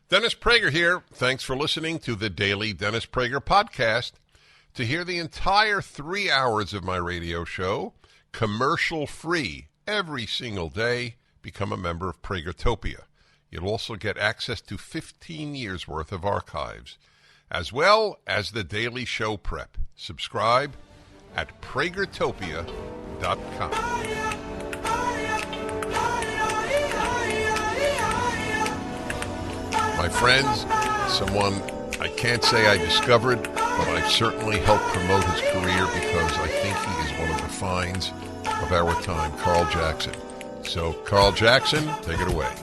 Dennis Prager here. Thanks for listening to the Daily Dennis Prager Podcast. To hear the entire 3 hours of my radio show, commercial-free, every single day, become a member of Pragertopia. You'll also get access to 15 years' worth of archives, as well as the daily show prep. Subscribe at Pragertopia.com. My friends, someone I can't say I discovered, but I've certainly helped promote his career because I think he is one of the finds of our time, Carl Jackson. So, Carl Jackson, take it away.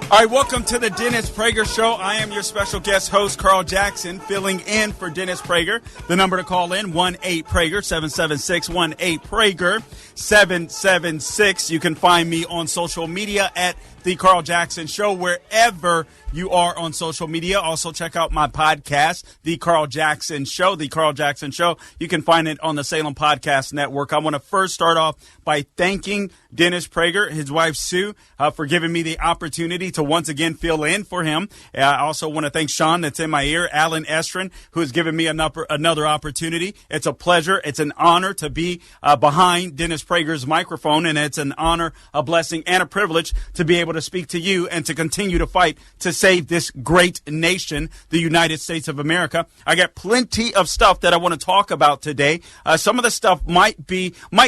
All right, welcome to the Dennis Prager Show. I am your special guest host, Carl Jackson, filling in for Dennis Prager. The number to call in, 1-8-PRAGER, 776 1-8-PRAGER, 776. You can find me on social media at The Carl Jackson Show, wherever you are on social media. Also, check out my podcast, The Carl Jackson Show. The Carl Jackson Show. You can find it on the Salem Podcast Network. I want to first start off by thanking Dennis Prager, his wife Sue, for giving me the opportunity to once again fill in for him. I also want to thank Sean, that's in my ear, Alan Estrin, who has given me another opportunity. It's a pleasure. It's an honor to be behind Dennis Prager's microphone, and it's an honor, a blessing, and a privilege to be able to speak to you and to continue to fight to save this great nation, the United States of America. I got plenty of stuff that I want to talk about today. Some of the stuff might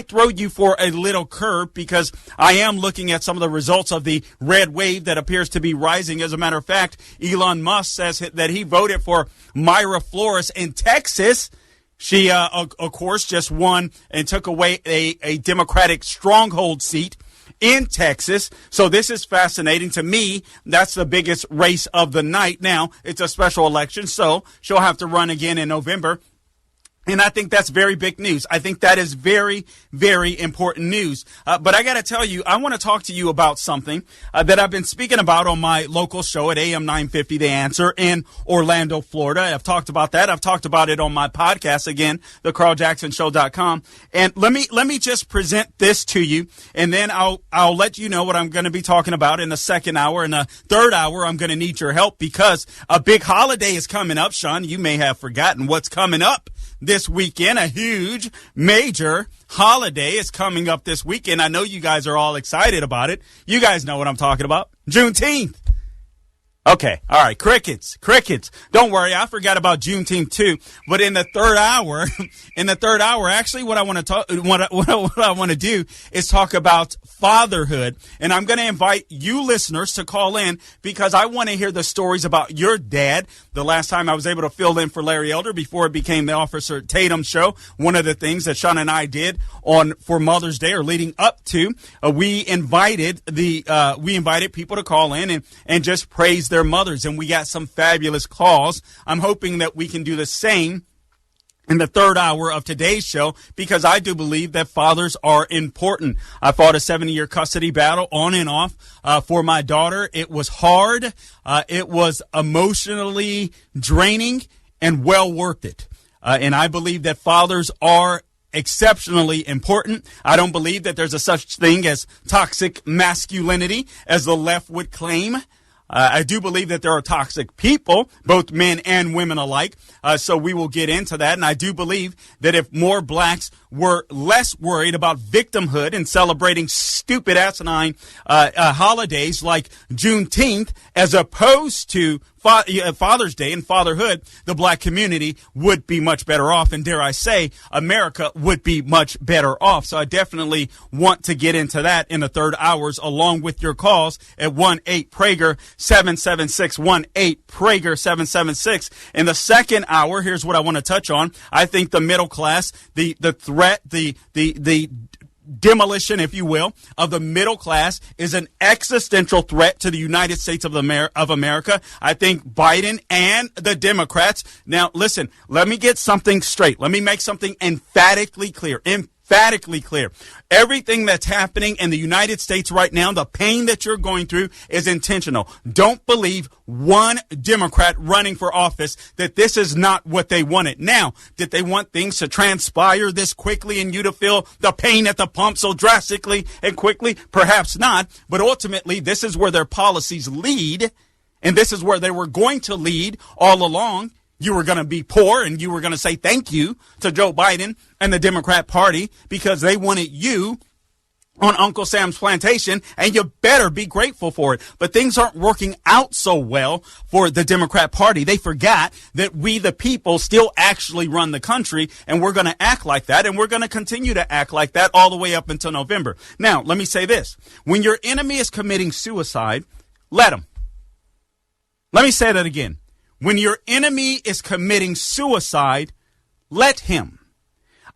throw you for a little curve because I am looking at some of the results of the red wave that appears to be rising. As a matter of fact, Elon Musk says that he voted for Myra Flores in Texas. She, of course, just won and took away a Democratic stronghold seat in Texas. So this is fascinating to me. That's the biggest race of the night. Now, it's a special election, so she'll have to run again in November. And I think that's very big news. I think that is very, very important news. But I got to tell you, I want to talk to you about something that I've been speaking about on my local show at AM 950 The Answer in Orlando, Florida. I've talked about that. I've talked about it on my podcast, again, thecarljacksonshow.com. And let me just present this to you, and then I'll let you know what I'm going to be talking about in the second hour. In the third hour, I'm going to need your help because a big holiday is coming up. Sean, you may have forgotten what's coming up this weekend. A huge, major holiday is coming up this weekend. I know you guys are all excited about it. You guys know what I'm talking about. Juneteenth. Okay. All right. Crickets. Don't worry. I forgot about Juneteenth too. But in the third hour, actually what I want to do is talk about fatherhood. And I'm going to invite you listeners to call in because I want to hear the stories about your dad. The last time I was able to fill in for Larry Elder before it became the Officer Tatum show, one of the things that Sean and I did for Mother's Day or leading up to, we invited people to call in and just praise their mothers, and we got some fabulous calls. I'm hoping that we can do the same in the third hour of today's show because I do believe that fathers are important. I fought a 70-year custody battle on and off for my daughter. It was hard. It was emotionally draining and well worth it. And I believe that fathers are exceptionally important. I don't believe that there's a such thing as toxic masculinity as the left would claim. I do believe that there are toxic people, both men and women alike. So we will get into that. And I do believe that if more blacks were less worried about victimhood and celebrating stupid asinine holidays like Juneteenth, as opposed to Father's Day and fatherhood, the black community would be much better off. And dare I say, America would be much better off. So I definitely want to get into that in the third hours along with your calls at 1-8-PRAGER, 776-18-PRAGER, 776. In the second hour, here's what I want to touch on. I think the middle class, the threat, the demolition, if you will, of the middle class is an existential threat to the United States of America. I think Biden and the Democrats. Now, listen, let me get something straight. Let me make something emphatically clear. Everything that's happening in the United States right now, the pain that you're going through is intentional. Don't believe one Democrat running for office that this is not what they wanted. Now, did they want things to transpire this quickly and you to feel the pain at the pump so drastically and quickly? Perhaps not. But ultimately, this is where their policies lead. And this is where they were going to lead all along. You were going to be poor and you were going to say thank you to Joe Biden and the Democrat Party because they wanted you on Uncle Sam's plantation, and you better be grateful for it. But things aren't working out so well for the Democrat Party. They forgot that we, the people, still actually run the country, and we're going to act like that, and we're going to continue to act like that all the way up until November. Now, let me say this. When your enemy is committing suicide, let him. Let me say that again. When your enemy is committing suicide, let him.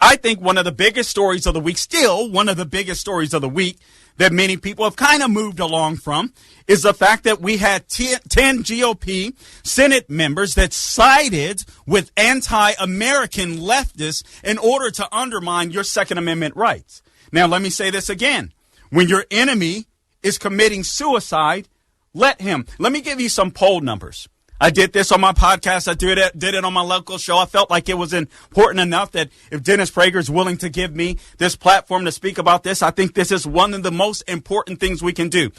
I think one of the biggest stories of the week, still one of the biggest stories of the week that many people have kind of moved along from, is the fact that we had 10 GOP Senate members that sided with anti-American leftists in order to undermine your Second Amendment rights. Now, let me say this again. When your enemy is committing suicide, let him. Let me give you some poll numbers. I did this on my podcast. I did it on my local show. I felt like it was important enough that if Dennis Prager is willing to give me this platform to speak about this, I think this is one of the most important things we can do.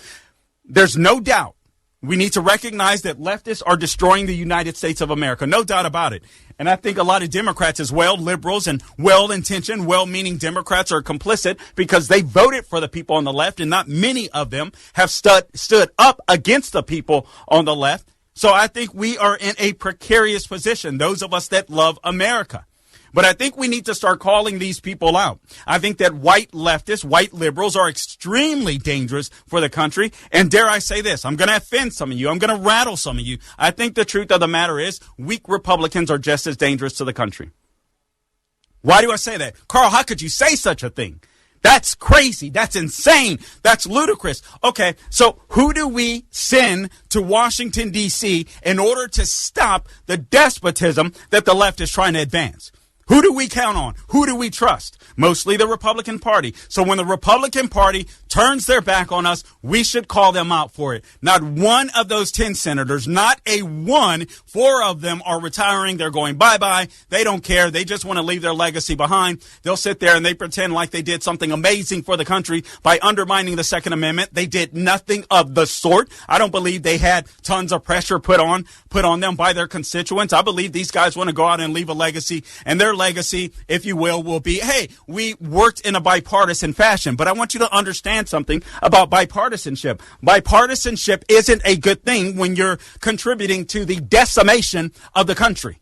There's no doubt we need to recognize that leftists are destroying the United States of America. No doubt about it. And I think a lot of Democrats as well, liberals and well-intentioned, well-meaning Democrats are complicit because they voted for the people on the left, and not many of them have stood up against the people on the left. So I think we are in a precarious position, those of us that love America. But I think we need to start calling these people out. I think that white leftists, white liberals are extremely dangerous for the country. And dare I say this, I'm going to offend some of you. I'm going to rattle some of you. I think the truth of the matter is weak Republicans are just as dangerous to the country. Why do I say that? Carl, how could you say such a thing? That's crazy. That's insane. That's ludicrous. Okay, so who do we send to Washington, D.C. in order to stop the despotism that the left is trying to advance? Who do we count on? Who do we trust? Mostly the Republican Party. So when the Republican Party turns their back on us, we should call them out for it. Not one of those 10 senators, not a one, 4 of them are retiring. They're going bye-bye. They don't care. They just want to leave their legacy behind. They'll sit there and they pretend like they did something amazing for the country by undermining the Second Amendment. They did nothing of the sort. I don't believe they had tons of pressure put on them by their constituents. I believe these guys want to go out and leave a legacy, and their legacy, if you will be, hey, we worked in a bipartisan fashion. But I want you to understand something about bipartisanship. Bipartisanship isn't a good thing when you're contributing to the decimation of the country.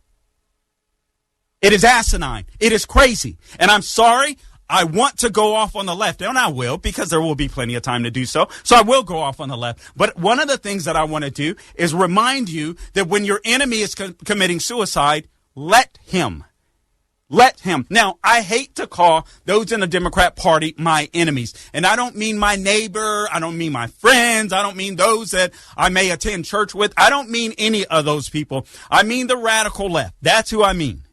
It is asinine. It is crazy. And I'm sorry, I want to go off on the left, and I will, because there will be plenty of time to do so. So I will go off on the left. But one of the things that I want to do is remind you that when your enemy is committing suicide, let him. Let him. Now, I hate to call those in the Democrat Party my enemies. And I don't mean my neighbor. I don't mean my friends. I don't mean those that I may attend church with. I don't mean any of those people. I mean the radical left. That's who I mean.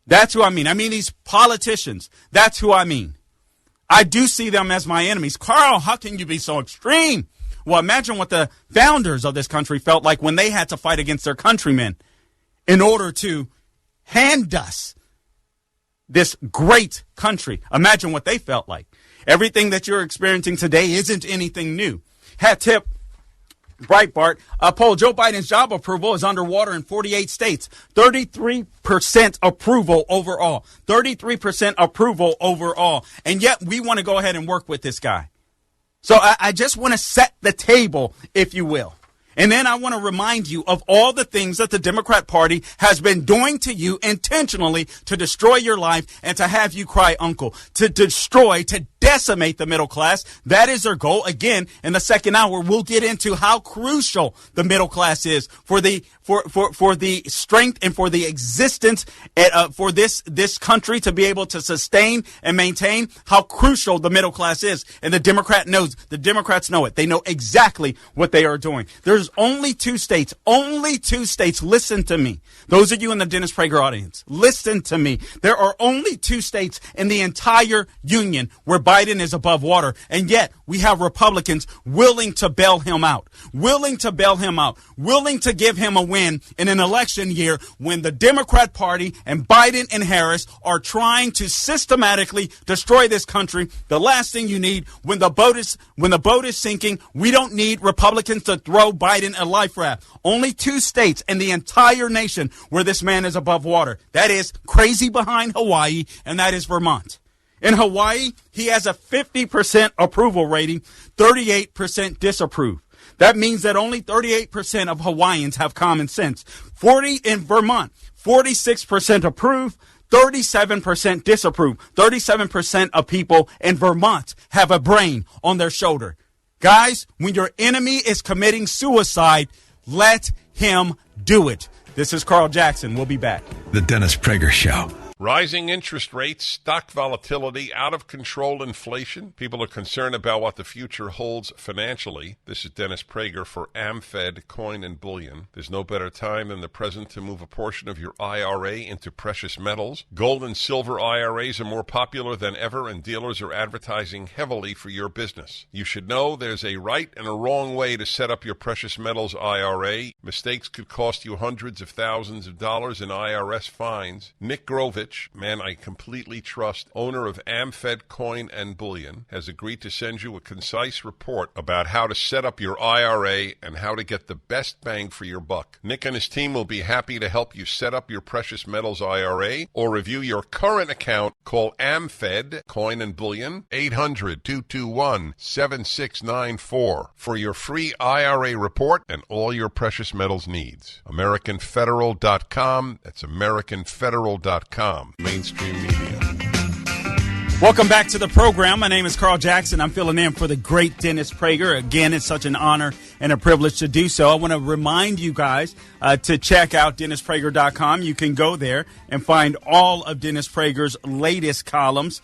That's who I mean. I mean these politicians. That's who I mean. I do see them as my enemies. Carl, how can you be so extreme? Well, imagine what the founders of this country felt like when they had to fight against their countrymen in order to hand us this great country. Imagine what they felt like. Everything that you're experiencing today isn't anything new. Hat tip, Breitbart, a poll, Joe Biden's job approval is underwater in 48 states. 33% approval overall. 33% approval overall. And yet we want to go ahead and work with this guy. So I just want to set the table, if you will. And then I want to remind you of all the things that the Democrat Party has been doing to you intentionally to destroy your life and to have you cry uncle, to destroy, to decimate the middle class. That is their goal. Again, in the second hour, we'll get into how crucial the middle class is for the strength and for the existence for this country to be able to sustain and maintain, how crucial the middle class is. And the Democrats know it. They know exactly what they are doing. There's only 2 states. Listen to me. Those of you in the Dennis Prager audience, listen to me. There are only 2 states in the entire union where Biden Biden is above water. And yet we have Republicans willing to bail him out, willing to give him a win in an election year when the Democrat Party and Biden and Harris are trying to systematically destroy this country. The last thing you need when the boat is sinking, we don't need Republicans to throw Biden a life raft. Only 2 states in the entire nation where this man is above water. That is crazy behind Hawaii, and that is Vermont. In Hawaii, he has a 50% approval rating, 38% disapprove. That means that only 38% of Hawaiians have common sense. 40 in Vermont, 46% approve, 37% disapprove. 37% of people in Vermont have a brain on their shoulder. Guys, when your enemy is committing suicide, let him do it. This is Carl Jackson. We'll be back. The Dennis Prager Show. Rising interest rates, stock volatility, out of control inflation. People are concerned about what the future holds financially. This is Dennis Prager for AmFed Coin and Bullion. There's no better time than the present to move a portion of your IRA into precious metals. Gold and silver IRAs are more popular than ever, and dealers are advertising heavily for your business. You should know there's a right and a wrong way to set up your precious metals IRA. Mistakes could cost you hundreds of thousands of dollars in IRS fines. Nick Grovich, man I completely trust, owner of AmFed Coin and Bullion, has agreed to send you a concise report about how to set up your IRA and how to get the best bang for your buck. Nick and his team will be happy to help you set up your precious metals IRA or review your current account. Call AmFed Coin and Bullion, 800-221-7694 for your free IRA report and all your precious metals needs. AmericanFederal.com. That's AmericanFederal.com. Mainstream media. Welcome back to the program. My name is Carl Jackson. I'm filling in for the great Dennis Prager. Again, it's such an honor and a privilege to do so. I want to remind you guys to check out DennisPrager.com. You can go there and find all of Dennis Prager's latest columns.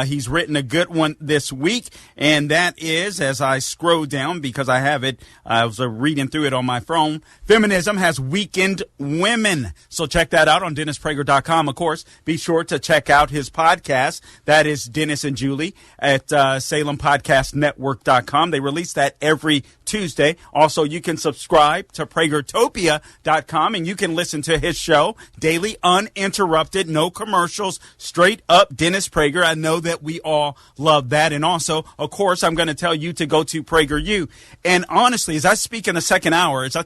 He's written a good one this week, and that is, as I scroll down, because I have it, I was reading through it on my phone, Feminism Has Weakened Women. So check that out on DennisPrager.com. Of course, be sure to check out his podcast. That is Dennis and Julie at SalemPodcastNetwork.com. They release that every Tuesday. Also, you can subscribe to PragerTopia.com, and you can listen to his show daily, uninterrupted, no commercials, straight up Dennis Prager. I know that we all love that. And also, of course, I'm going to tell you to go to PragerU. And honestly, as I speak in the second hour, and I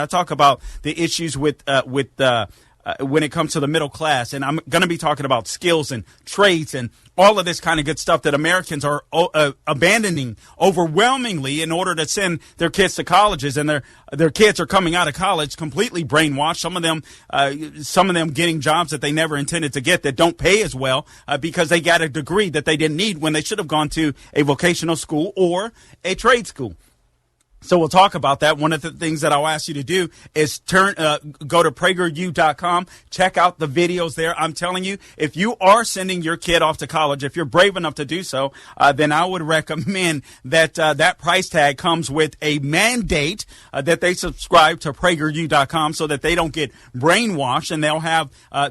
talk about the issues with when it comes to the middle class, and I'm going to be talking about skills and trades and all of this kind of good stuff that Americans are abandoning overwhelmingly in order to send their kids to colleges, and their kids are coming out of college completely brainwashed. Some of them getting jobs that they never intended to get that don't pay as well because they got a degree that they didn't need when they should have gone to a vocational school or a trade school. So we'll talk about that. One of the things that I'll ask you to do is go to PragerU.com, check out the videos there. I'm telling you, if you are sending your kid off to college, if you're brave enough to do so, then I would recommend that that price tag comes with a mandate that they subscribe to PragerU.com so that they don't get brainwashed, and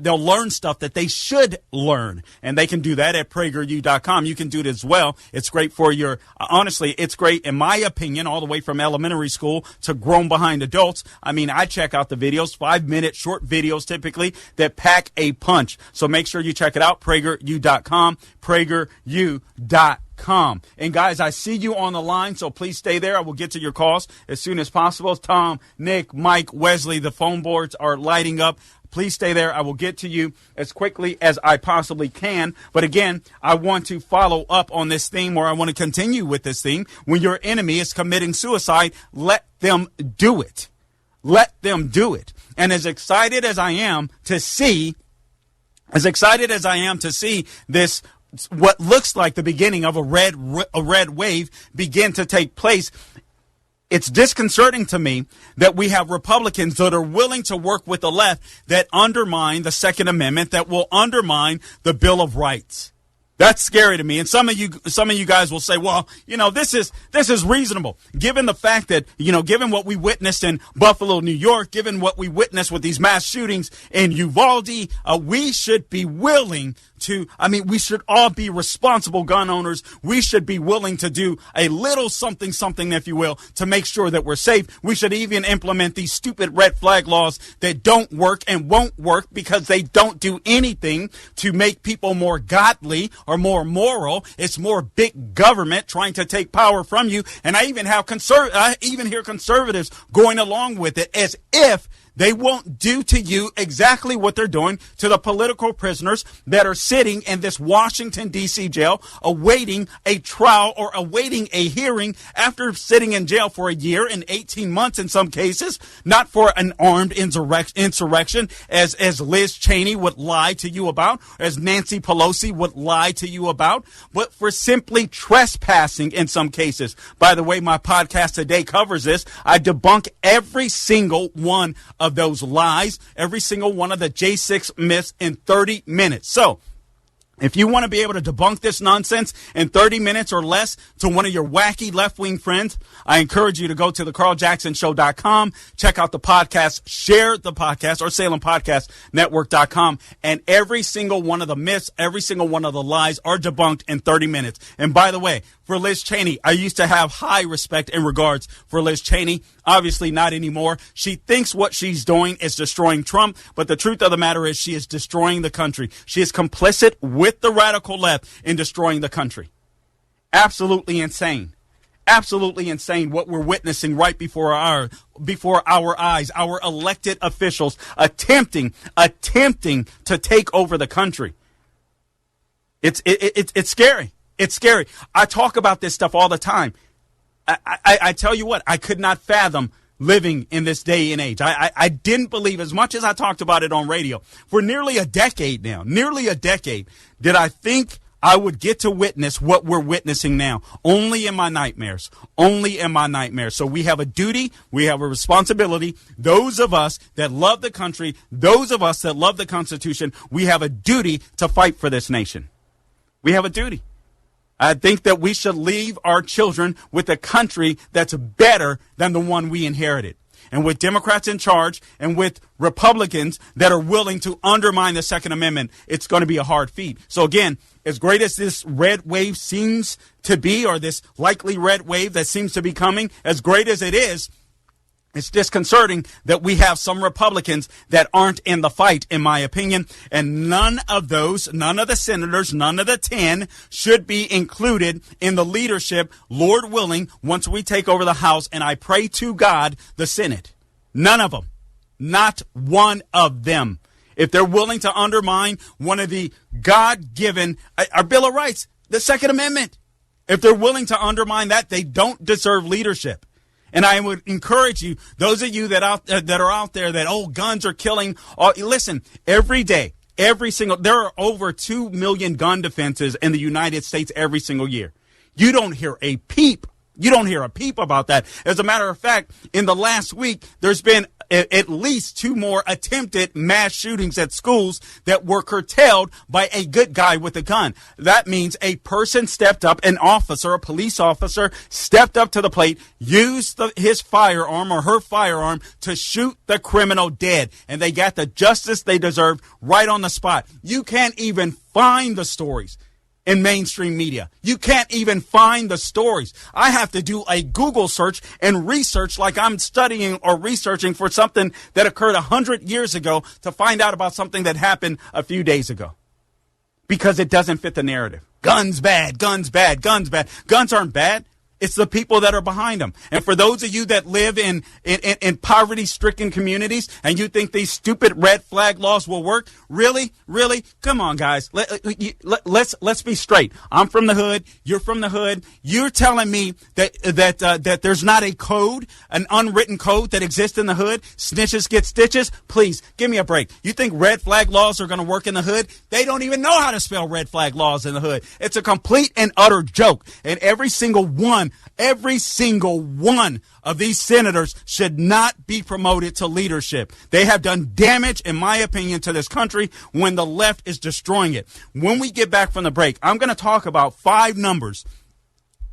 they'll learn stuff that they should learn. And they can do that at PragerU.com. You can do it as well. It's great for honestly, it's great, in my opinion, all the way from elementary school to grown behind adults. I mean, I check out the videos, 5-minute short videos typically that pack a punch. So make sure you check it out, PragerU.com, PragerU.com. And guys, I see you on the line, so please stay there. I will get to your calls as soon as possible. Tom, Nick, Mike, Wesley, the phone boards are lighting up. Please stay there. I will get to you as quickly as I possibly can. But again, I want to follow up on this theme, or I want to continue with this theme. When your enemy is committing suicide, let them do it. Let them do it. And as excited as I am to see this, what looks like the beginning of a red wave begin to take place, it's disconcerting to me that we have Republicans that are willing to work with the left that undermine the Second Amendment, that will undermine the Bill of Rights. That's scary to me. And some of you guys will say, well, this is reasonable. Given the fact that, given what we witnessed in Buffalo, New York, given what we witnessed with these mass shootings in Uvalde, we should be willing we should all be responsible gun owners. We should be willing to do a little something, if you will, to make sure that we're safe. We should even implement these stupid red flag laws that don't work and won't work because they don't do anything to make people more godly or more moral. It's more big government trying to take power from you. And I even hear conservatives going along with it as if they won't do to you exactly what they're doing to the political prisoners that are sitting in this Washington, D.C. jail awaiting a trial or awaiting a hearing after sitting in jail for a year and 18 months in some cases, not for an armed insurrection as Liz Cheney would lie to you about, as Nancy Pelosi would lie to you about, but for simply trespassing in some cases. By the way, my podcast today covers this. I debunk every single one of those lies, every single one of the J6 myths in 30 minutes. So, if you want to be able to debunk this nonsense in 30 minutes or less to one of your wacky left-wing friends, I encourage you to go to thecarljacksonshow.com, check out the podcast, share the podcast, or SalemPodcastNetwork.com, and every single one of the myths, every single one of the lies are debunked in 30 minutes. And by the way, for Liz Cheney, I used to have high respect and regards for Liz Cheney. Obviously not anymore. She thinks what she's doing is destroying Trump, but the truth of the matter is she is destroying the country. She is complicit with the radical left in destroying the country. Absolutely insane. Absolutely insane what we're witnessing right before our eyes, our elected officials attempting to take over the country. It's scary. It's scary. I talk about this stuff all the time. I tell you what, I could not fathom living in this day and age. I didn't believe, as much as I talked about it on radio for nearly a decade, did I think I would get to witness what we're witnessing now. Only in my nightmares. So we have a duty, we have a responsibility. Those of us that love the country, those of us that love the Constitution, we have a duty to fight for this nation. We have a duty. I think that we should leave our children with a country that's better than the one we inherited. And with Democrats in charge and with Republicans that are willing to undermine the Second Amendment, it's going to be a hard feat. So again, as great as this red wave seems to be, or this likely red wave that seems to be coming, as great as it is, it's disconcerting that we have some Republicans that aren't in the fight, in my opinion, and none of the senators, none of the 10 should be included in the leadership, Lord willing, once we take over the House, and I pray to God, the Senate. None of them. Not one of them. If they're willing to undermine one of the God-given, our Bill of Rights, the Second Amendment, if they're willing to undermine that, they don't deserve leadership. And I would encourage you, those of you that are out there that, guns are killing. Listen, every day, there are over 2 million gun defenses in the United States every single year. You don't hear a peep. About that. As a matter of fact, in the last week, there's been at least 2 more attempted mass shootings at schools that were curtailed by a good guy with a gun. That means a person stepped up, an officer, a police officer, stepped up to the plate, used his firearm or her firearm to shoot the criminal dead. And they got the justice they deserved right on the spot. You can't even find the stories in mainstream media. You can't even find the stories. I have to do a Google search and research like I'm studying or researching for something that occurred 100 years ago to find out about something that happened a few days ago. Because it doesn't fit the narrative. Guns bad, guns bad, guns bad. Guns aren't bad. It's the people that are behind them. And for those of you that live in poverty-stricken communities and you think these stupid red flag laws will work, really? Come on, guys. Let's be straight. I'm from the hood. You're from the hood. You're telling me that there's not a code, an unwritten code that exists in the hood? Snitches get stitches? Please, give me a break. You think red flag laws are going to work in the hood? They don't even know how to spell red flag laws in the hood. It's a complete and utter joke. And every single one of these senators should not be promoted to leadership. They have done damage, in my opinion, to this country when the left is destroying it. When we get back from the break, I'm going to talk about 5 numbers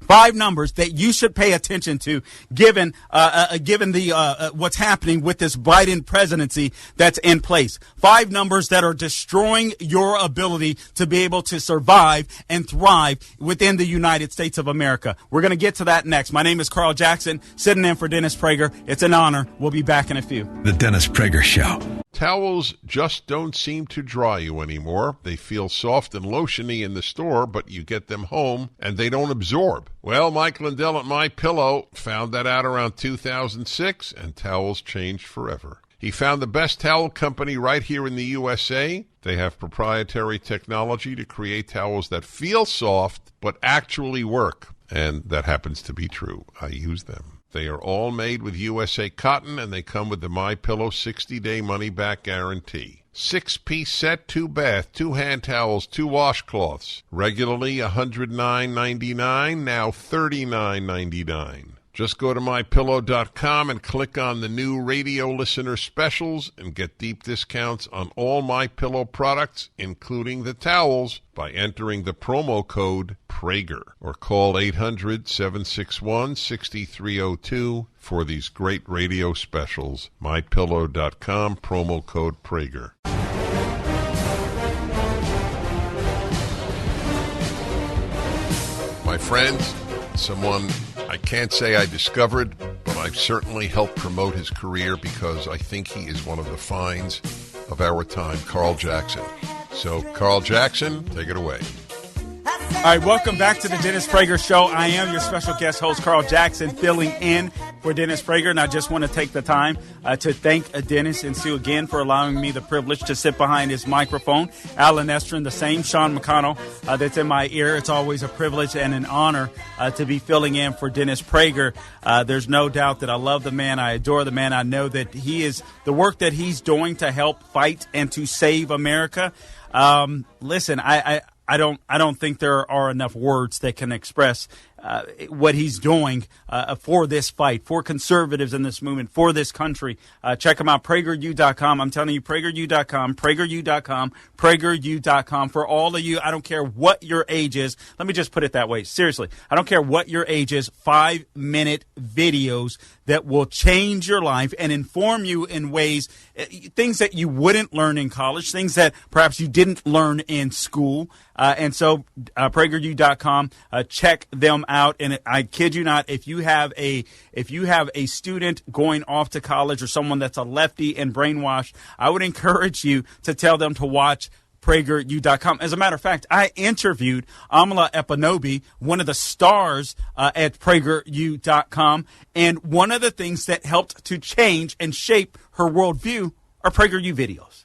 5 numbers that you should pay attention to, given the what's happening with this Biden presidency that's in place. 5 numbers that are destroying your ability to be able to survive and thrive within the United States of America. We're going to get to that next. My name is Carl Jackson, sitting in for Dennis Prager. It's an honor. We'll be back in a few. The Dennis Prager Show. Towels just don't seem to dry you anymore. They feel soft and lotiony in the store, but you get them home and they don't absorb. Well, Mike Lindell at MyPillow found that out around 2006, and towels changed forever. He found the best towel company right here in the USA. They have proprietary technology to create towels that feel soft but actually work, and that happens to be true. I use them. They are all made with USA cotton, and they come with the MyPillow 60-day money-back guarantee. 6-piece set, 2 bath, 2 hand towels, 2 washcloths. Regularly $109.99, now $39.99. Just go to MyPillow.com and click on the new radio listener specials and get deep discounts on all MyPillow products, including the towels, by entering the promo code Prager, or call 800-761-6302 for these great radio specials. MyPillow.com, promo code Prager. My friends, someone I can't say I discovered, but I've certainly helped promote his career because I think he is one of the finds of our time, Carl Jackson. So, Carl Jackson, take it away. All right, welcome back to the Dennis Prager Show. I am your special guest host, Carl Jackson, filling in for Dennis Prager, and I just want to take the time to thank Dennis and Sue again for allowing me the privilege to sit behind his microphone. Alan Estrin, the same Sean McConnell that's in my ear. It's always a privilege and an honor to be filling in for Dennis Prager. There's no doubt that I love the man. I adore the man. I know that he is the work that he's doing to help fight and to save America. Listen, I don't think there are enough words that can express what he's doing for this fight, for conservatives in this movement, for this country. Check him out, PragerU.com. I'm telling you, PragerU.com, PragerU.com, PragerU.com. For all of you, I don't care what your age is. Let me just put it that way. Seriously, I don't care what your age is. 5-minute videos that will change your life and inform you in ways, things that you wouldn't learn in college, things that perhaps you didn't learn in school. And so PragerU.com, check them out. And I kid you not, if you have a student going off to college or someone that's a lefty and brainwashed, I would encourage you to tell them to watch PragerU.com. As a matter of fact, I interviewed Amala Epinobi, one of the stars at PragerU.com, and one of the things that helped to change and shape her worldview are PragerU videos.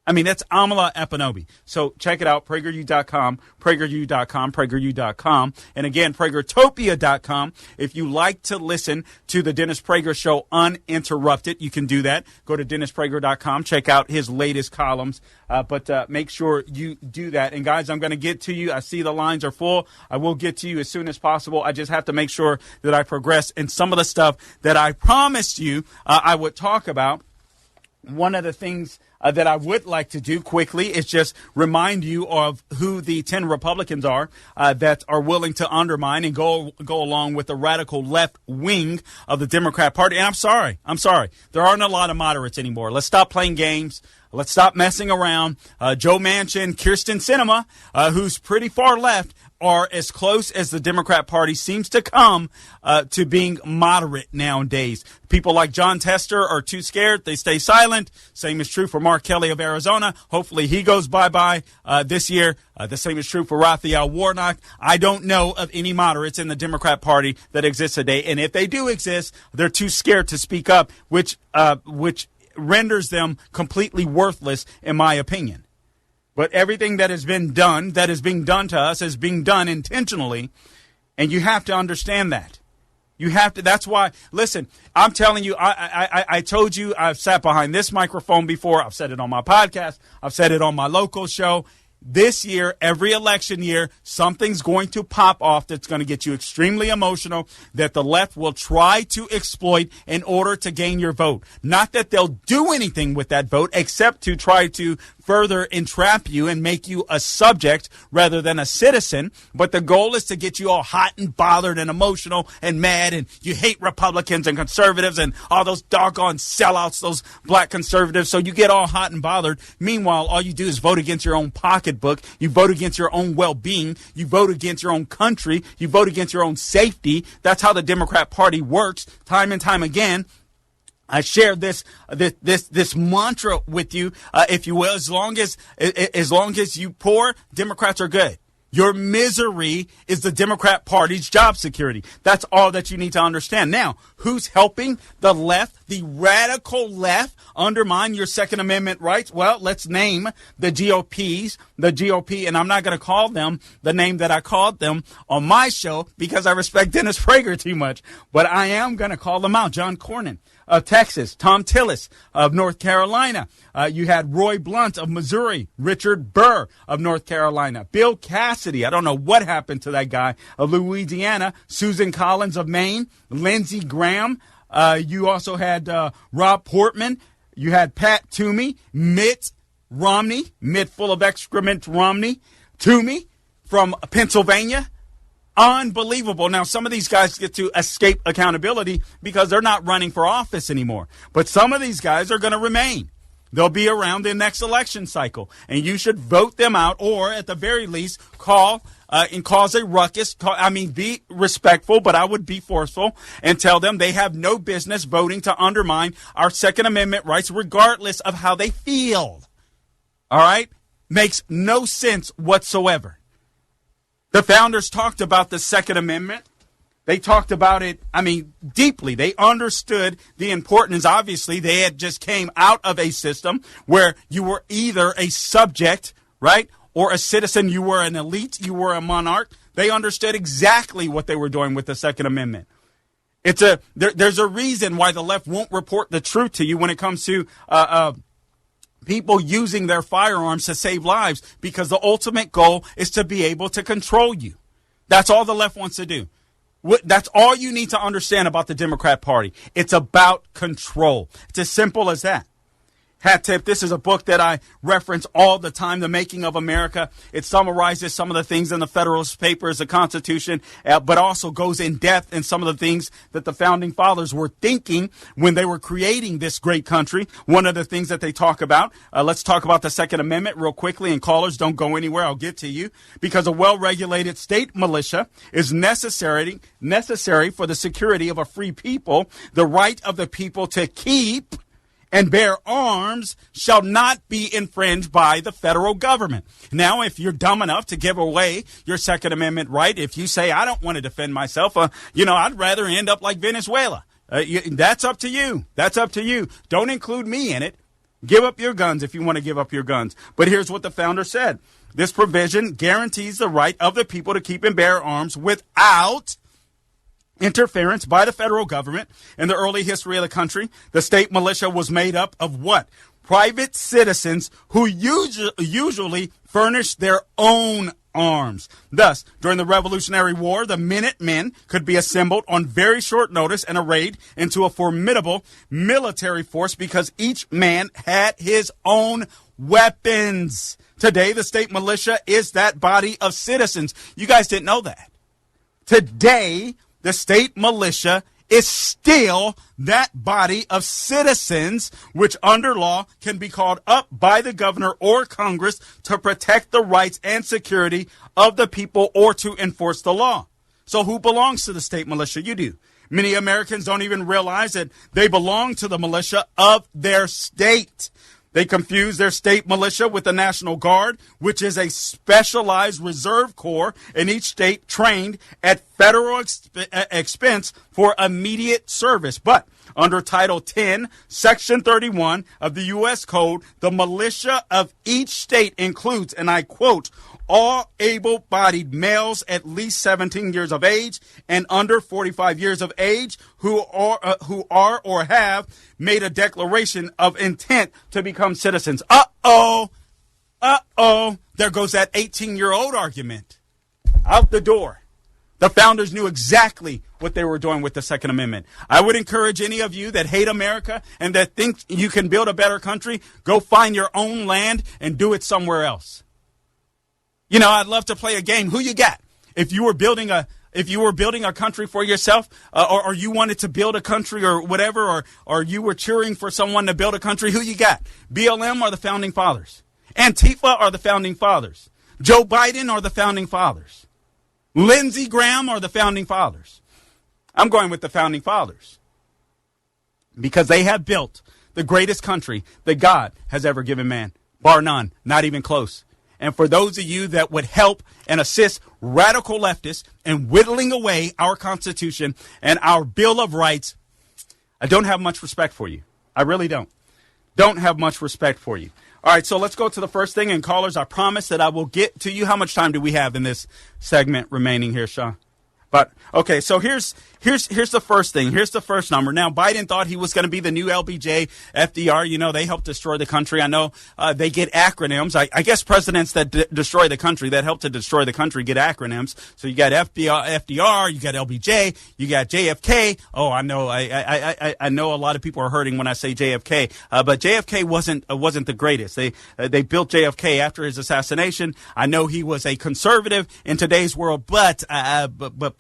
I mean, that's Amala Epinobi. So check it out, PragerU.com, PragerU.com, PragerU.com. And again, PragerTopia.com. If you like to listen to the Dennis Prager Show uninterrupted, you can do that. Go to DennisPrager.com, check out his latest columns. But make sure you do that. And guys, I'm going to get to you. I see the lines are full. I will get to you as soon as possible. I just have to make sure that I progress in some of the stuff that I promised you I would talk about. One of the things that I would like to do quickly is just remind you of who the 10 Republicans are that are willing to undermine and go along with the radical left wing of the Democrat Party. And I'm sorry. There aren't a lot of moderates anymore. Let's stop playing games. Let's stop messing around. Joe Manchin, Kyrsten Sinema, who's pretty far left, are as close as the Democrat Party seems to come to being moderate nowadays. People like John Tester are too scared. They stay silent. Same is true for Mark Kelly of Arizona. Hopefully he goes bye-bye this year. The same is true for Raphael Warnock. I don't know of any moderates in the Democrat Party that exist today. And if they do exist, they're too scared to speak up, which renders them completely worthless, in my opinion. But everything that has been done, that is being done to us, is being done intentionally. And you have to understand that. You have to. That's why, listen, I'm telling you, I told you, I've sat behind this microphone before. I've said it on my podcast. I've said it on my local show. This year, every election year, something's going to pop off that's going to get you extremely emotional, that the left will try to exploit in order to gain your vote. Not that they'll do anything with that vote except to try to further entrap you and make you a subject rather than a citizen. But the goal is to get you all hot and bothered and emotional and mad, and you hate Republicans and conservatives and all those doggone sellouts, those black conservatives. So you get all hot and bothered. Meanwhile, all you do is vote against your own pocketbook. You vote against your own well-being. You vote against your own country. You vote against your own safety. That's how the Democrat Party works time and time again. I share this mantra with you, if you will. As long as you poor, Democrats are good. Your misery is the Democrat Party's job security. That's all that you need to understand. Now, who's helping the left, the radical left, undermine your Second Amendment rights? Well, let's name the GOP, and I'm not going to call them the name that I called them on my show because I respect Dennis Prager too much. But I am going to call them out. John Cornyn of Texas, Tom Tillis of North Carolina. You had Roy Blunt of Missouri, Richard Burr of North Carolina, Bill Cassidy, I don't know what happened to that guy, of Louisiana, Susan Collins of Maine, Lindsey Graham. You also had Rob Portman. You had Pat Toomey, Mitt Romney, Mitt full of excrement Romney, Toomey from Pennsylvania. Unbelievable. Now, some of these guys get to escape accountability because they're not running for office anymore. But some of these guys are going to remain. They'll be around the next election cycle. And you should vote them out, or at the very least, call and cause a ruckus. Be respectful, but I would be forceful and tell them they have no business voting to undermine our Second Amendment rights, regardless of how they feel. All right? Makes no sense whatsoever. The founders talked about the Second Amendment. They talked about it, deeply. They understood the importance. Obviously, they had just came out of a system where you were either a subject, right, or a citizen. You were an elite. You were a monarch. They understood exactly what they were doing with the Second Amendment. There's a reason why the left won't report the truth to you when it comes to people using their firearms to save lives, because the ultimate goal is to be able to control you. That's all the left wants to do. That's all you need to understand about the Democrat Party. It's about control. It's as simple as that. Hat tip, this is a book that I reference all the time, The Making of America. It summarizes some of the things in the Federalist Papers, the Constitution, but also goes in depth in some of the things that the Founding Fathers were thinking when they were creating this great country. One of the things that they talk about, let's talk about the Second Amendment real quickly, and callers, don't go anywhere, I'll get to you, because a well-regulated state militia is necessary for the security of a free people. The right of the people to keep and bear arms shall not be infringed by the federal government. Now, if you're dumb enough to give away your Second Amendment right, if you say, I don't want to defend myself, I'd rather end up like Venezuela. That's up to you. That's up to you. Don't include me in it. Give up your guns if you want to give up your guns. But here's what the founder said. This provision guarantees the right of the people to keep and bear arms without interference by the federal government. In the early history of the country, the state militia was made up of what? Private citizens who usually furnished their own arms. Thus, during the Revolutionary War, the Minutemen could be assembled on very short notice and arrayed into a formidable military force because each man had his own weapons. Today, the state militia is that body of citizens. You guys didn't know that. Today, the state militia is still that body of citizens, which under law can be called up by the governor or Congress to protect the rights and security of the people or to enforce the law. So who belongs to the state militia? You do. Many Americans don't even realize that they belong to the militia of their state. They confuse their state militia with the National Guard, which is a specialized reserve corps in each state trained at federal expense for immediate service. But under Title 10, Section 31 of the U.S. Code, the militia of each state includes, and I quote, all able-bodied males at least 17 years of age and under 45 years of age who are or have made a declaration of intent to become citizens. Uh-oh. There goes that 18-year-old argument. Out the door. The founders knew exactly what they were doing with the Second Amendment. I would encourage any of you that hate America and that think you can build a better country, go find your own land and do it somewhere else. You know, I'd love to play a game. Who you got? If you were building a country for yourself, or you wanted to build a country or whatever, or you were cheering for someone to build a country, who you got? BLM or the Founding Fathers? Antifa or the Founding Fathers? Joe Biden or the Founding Fathers? Lindsey Graham or the Founding Fathers? I'm going with the Founding Fathers because they have built the greatest country that God has ever given man, bar none, not even close. And for those of you that would help and assist radical leftists in whittling away our Constitution and our Bill of Rights, I don't have much respect for you. I really don't. Don't have much respect for you. All right, so let's go to the first thing. And callers, I promise that I will get to you. How much time do we have in this segment remaining here, Sean? But okay, so here's the first thing. Here's the first number. Now, Biden thought he was going to be the new LBJ, FDR. You know, they helped destroy the country. I know they get acronyms. I guess presidents that destroy the country, that help to destroy the country, get acronyms. So you got FDR, you got LBJ, you got JFK. Oh, I know. I know a lot of people are hurting when I say JFK, but JFK wasn't the greatest. They built JFK after his assassination. I know he was a conservative in today's world, but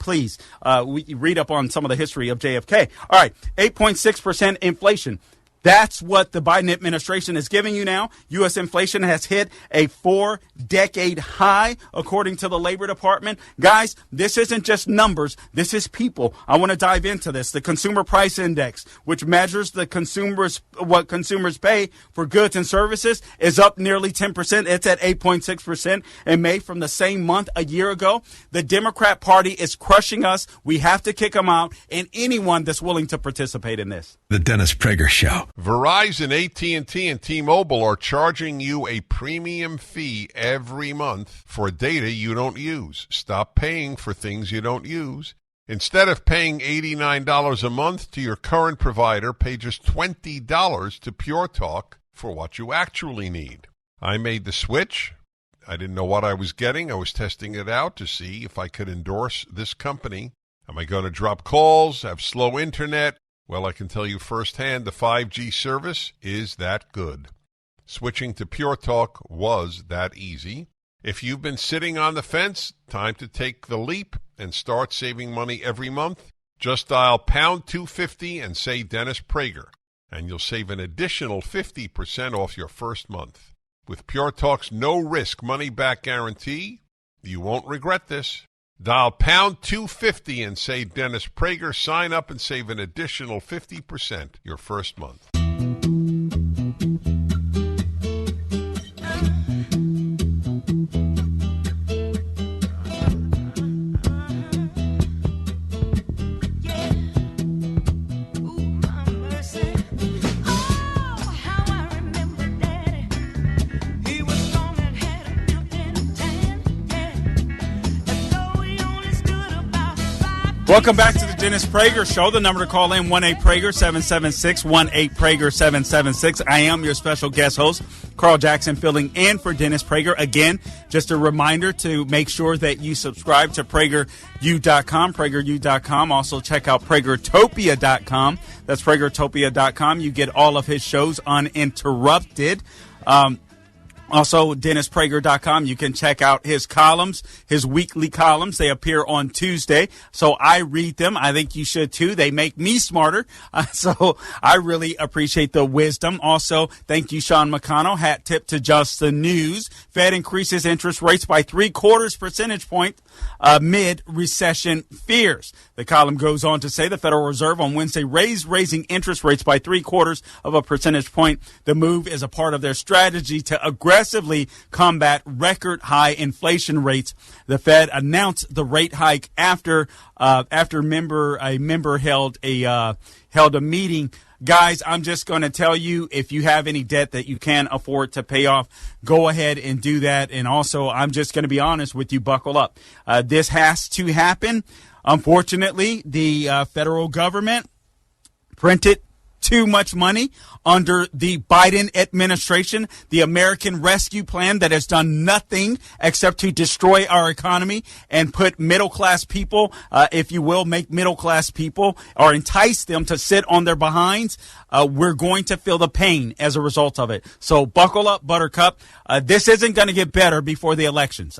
please, we read up on some of the history of JFK. All right, 8.6% inflation. That's what the Biden administration is giving you now. U.S. inflation has hit a 4-decade high, according to the Labor Department. Guys, this isn't just numbers. This is people. I want to dive into this. The Consumer Price Index, which measures what consumers pay for goods and services, is up nearly 10%. It's at 8.6% in May from the same month a year ago. The Democrat Party is crushing us. We have to kick them out, and anyone that's willing to participate in this. The Dennis Prager Show. Verizon, AT&T, and T-Mobile are charging you a premium fee every month for data you don't use. Stop paying for things you don't use. Instead of paying $89 a month to your current provider, pay just $20 to Pure Talk for what you actually need. I made the switch. I didn't know what I was getting. I was testing it out to see if I could endorse this company. Am I going to drop calls, have slow internet? Well, I can tell you firsthand, the 5G service is that good. Switching to Pure Talk was that easy. If you've been sitting on the fence, time to take the leap and start saving money every month. Just dial pound 250 and say Dennis Prager, and you'll save an additional 50% off your first month. With Pure Talk's no-risk money-back guarantee, you won't regret this. Dial pound 250 and say Dennis Prager. Sign up and save an additional 50% your first month. Welcome back to the Dennis Prager Show. The number to call in, 1-8-PRAGER, 776, 1-8-PRAGER, 776. I am your special guest host, Carl Jackson, filling in for Dennis Prager. Again, just a reminder to make sure that you subscribe to PragerU.com, PragerU.com. Also, check out PragerTopia.com. That's PragerTopia.com. You get all of his shows uninterrupted. Also, DennisPrager.com. You can check out his columns, his weekly columns. They appear on Tuesday, so I read them. I think you should too. They make me smarter, so I really appreciate the wisdom. Also, thank you, Sean McConnell. Hat tip to Just the News. Fed increases interest rates by 0.75 percentage point amid recession fears. The column goes on to say the Federal Reserve on Wednesday raising interest rates by 0.75 percentage point. The move is a part of their strategy to aggressively combat record high inflation rates. The Fed announced the rate hike after a member held a meeting. Guys, I'm just going to tell you, if you have any debt that you can't afford to pay off, go ahead and do that. And also, I'm just going to be honest with you, buckle up. This has to happen. Unfortunately, the federal government printed too much money under the Biden administration, the American Rescue Plan that has done nothing except to destroy our economy and put middle-class people, if you will, make middle-class people or entice them to sit on their behinds. We're going to feel the pain as a result of it. So buckle up, Buttercup. This isn't going to get better before the elections.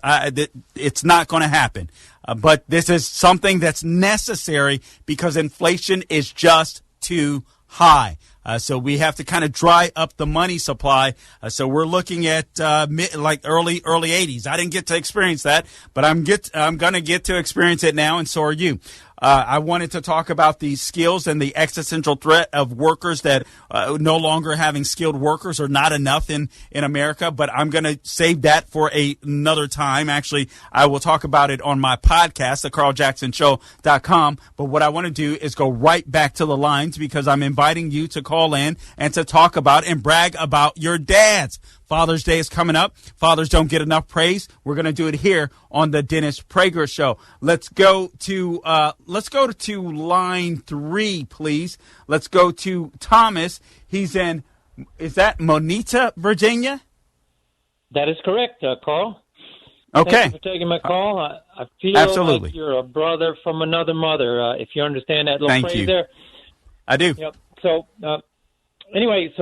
It's not going to happen. But this is something that's necessary because inflation is just too high. So we have to kind of dry up the money supply. So we're looking at early 80s. I didn't get to experience that, but I'm going to get to experience it now, and so are you. I wanted to talk about the skills and the existential threat of workers that no longer having skilled workers are not enough in America, but I'm going to save that for another time. Actually, I will talk about it on my podcast, thecarljacksonshow.com. But what I want to do is go right back to the lines because I'm inviting you to call in and to talk about and brag about your dads. Father's Day is coming up. Fathers don't get enough praise. We're going to do it here on the Dennis Prager Show. Let's go to line 3, please. Let's go to Thomas. He's in, is that Moneta, Virginia? That is correct, Carl. Okay. Thank you for taking my call. I feel Absolutely. like you're a brother from another mother, if you understand that little Thank phrase you. there. I do. Yep. So, anyway,